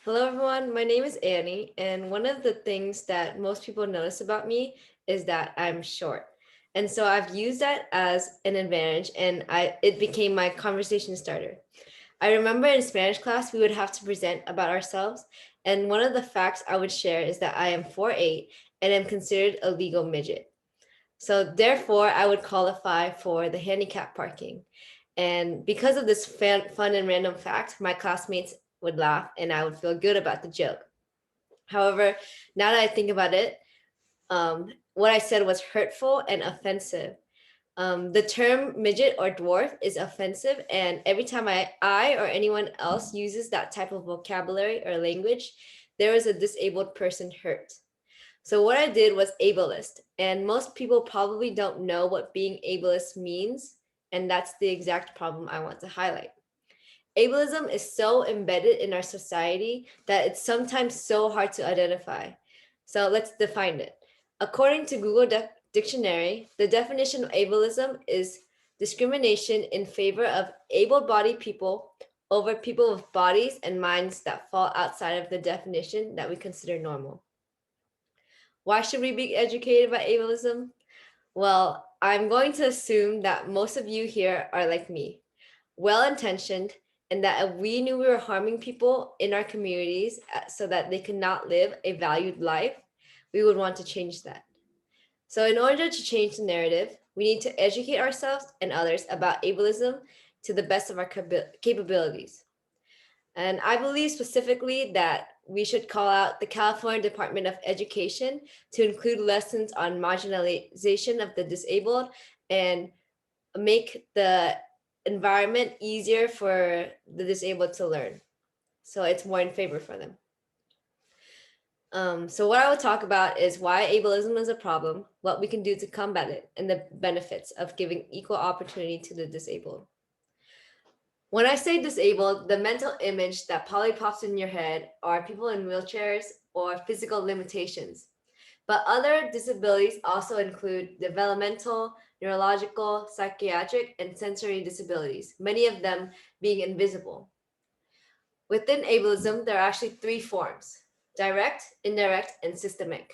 Hello, everyone. My name is Annie, and one of the things that most people notice about me is that I'm short. And so I've used that as an advantage, and it became my conversation starter. I remember in Spanish class, we would have to present about ourselves, and one of the facts I would share is that I am 4'8" and am considered a legal midget. So therefore, I would qualify for the handicap parking. And because of this fun and random fact, my classmates would laugh and I would feel good about the joke. However, now that I think about it, what I said was hurtful and offensive. The term midget or dwarf is offensive, and every time I or anyone else uses that type of vocabulary or language, there is a disabled person hurt. So what I did was ableist, and most people probably don't know what being ableist means, and that's the exact problem I want to highlight. Ableism is so embedded in our society that it's sometimes so hard to identify. So let's define it. According to Google Dictionary, the definition of ableism is discrimination in favor of able-bodied people over people with bodies and minds that fall outside of the definition that we consider normal. Why should we be educated about ableism? Well, I'm going to assume that most of you here are like me, well intentioned, and that if we knew we were harming people in our communities so that they could not live a valued life, we would want to change that. So, in order to change the narrative, we need to educate ourselves and others about ableism to the best of our capabilities. And I believe specifically that we should call out the California Department of Education to include lessons on marginalization of the disabled and make the environment easier for the disabled to learn. So it's more in favor for them. So what I will talk about is why ableism is a problem, what we can do to combat it, and the benefits of giving equal opportunity to the disabled. When I say disabled, the mental image that probably pops in your head are people in wheelchairs or physical limitations. But other disabilities also include developmental, neurological, psychiatric, and sensory disabilities, many of them being invisible. Within ableism, there are actually three forms: direct, indirect, and systemic.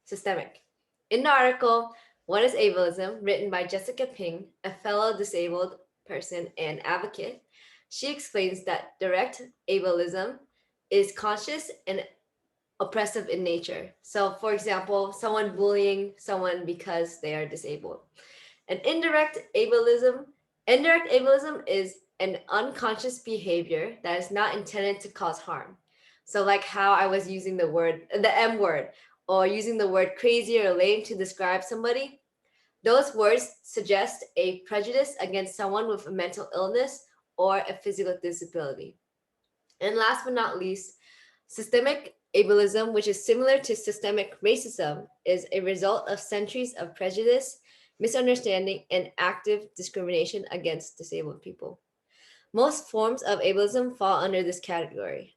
Systemic. In the article, What is Ableism, written by Jessica Ping, a fellow disabled person and advocate, she explains that direct ableism is conscious and oppressive in nature. So, for example, someone bullying someone because they are disabled. And indirect ableism is an unconscious behavior that is not intended to cause harm. So, like how I was using the M word, or using the word crazy or lame to describe somebody, those words suggest a prejudice against someone with a mental illness or a physical disability. And last but not least, systemic ableism, which is similar to systemic racism, is a result of centuries of prejudice, misunderstanding, and active discrimination against disabled people. Most forms of ableism fall under this category.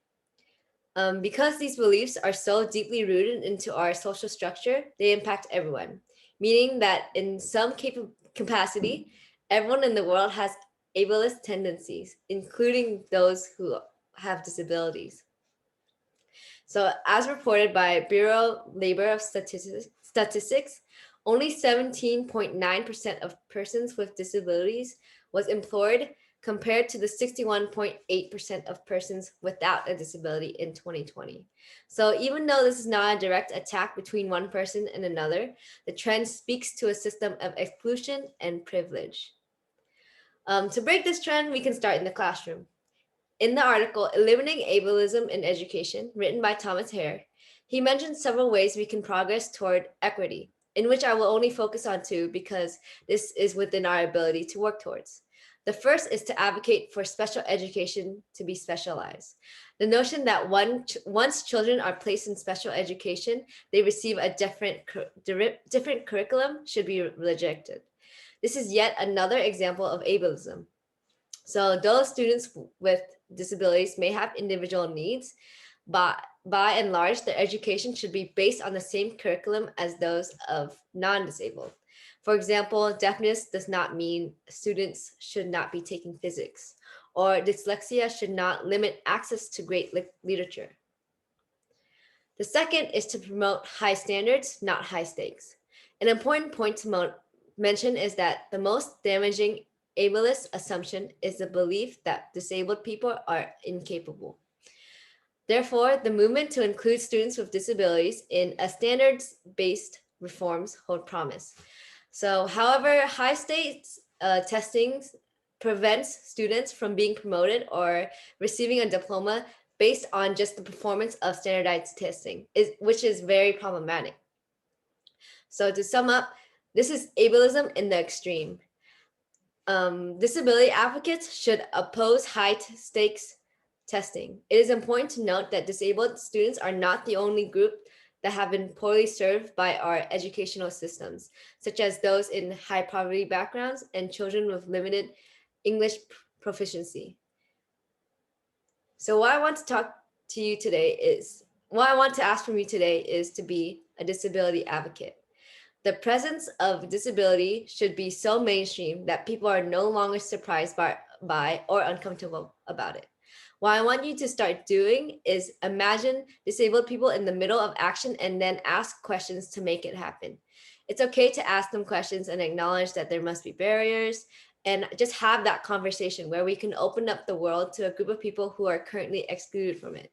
Because these beliefs are so deeply rooted into our social structure, they impact everyone, meaning that in some capacity, everyone in the world has ableist tendencies, including those who have disabilities. So, as reported by Bureau Labor of Statistics, only 17.9% of persons with disabilities was employed compared to the 61.8% of persons without a disability in 2020. So, even though this is not a direct attack between one person and another, the trend speaks to a system of exclusion and privilege. To break this trend, we can start in the classroom. In the article Eliminating Ableism in Education, written by Thomas Hare, he mentions several ways we can progress toward equity, in which I will only focus on two because this is within our ability to work towards. The first is to advocate for special education to be specialized. The notion that once children are placed in special education, they receive a different curriculum should be rejected. This is yet another example of ableism. So those students with disabilities may have individual needs, but by and large, their education should be based on the same curriculum as those of non-disabled. For example, deafness does not mean students should not be taking physics, or dyslexia should not limit access to great literature. The second is to promote high standards, not high stakes. An important point to mention is that the most damaging ableist assumption is the belief that disabled people are incapable. Therefore, the movement to include students with disabilities in a standards-based reforms hold promise. So, however, high stakes testing prevents students from being promoted or receiving a diploma based on just the performance of standardized testing, which is very problematic. So, to sum up, this is ableism in the extreme. Disability advocates should oppose high stakes testing. It is important to note that disabled students are not the only group that have been poorly served by our educational systems, such as those in high poverty backgrounds and children with limited English proficiency. So what I want to talk to you today is, what I want to ask from you today is to be a disability advocate. The presence of disability should be so mainstream that people are no longer surprised by or uncomfortable about it. What I want you to start doing is imagine disabled people in the middle of action and then ask questions to make it happen. It's okay to ask them questions and acknowledge that there must be barriers and just have that conversation where we can open up the world to a group of people who are currently excluded from it.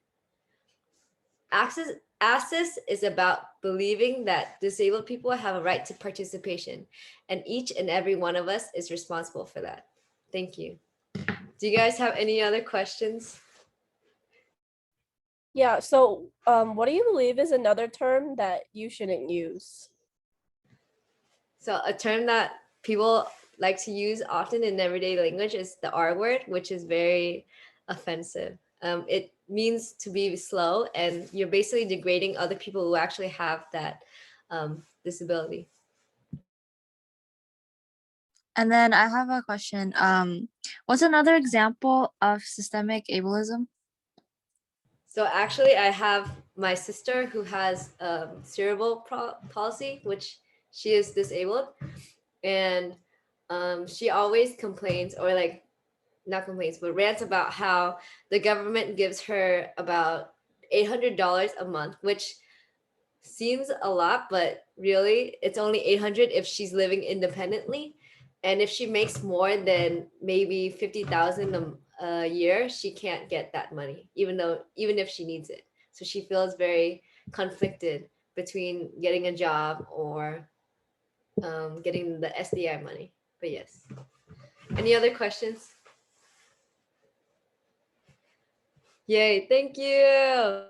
Access is about believing that disabled people have a right to participation, and each and every one of us is responsible for that. Thank you. Do you guys have any other questions? Yeah, so what do you believe is another term that you shouldn't use? So, a term that people like to use often in everyday language is the R word, which is very offensive. It means to be slow, and you're basically degrading other people who actually have that disability. And then I have a question. What's another example of systemic ableism? So actually, I have my sister who has cerebral palsy, which she is disabled, and she always complains, or like not complains, but rants about how the government gives her about $800 a month, which seems a lot, but really it's only 800 if she's living independently. And if she makes more than maybe 50,000 a year, she can't get that money, even if she needs it. So she feels very conflicted between getting a job or getting the SDI money. But yes. Any other questions? Yay, thank you.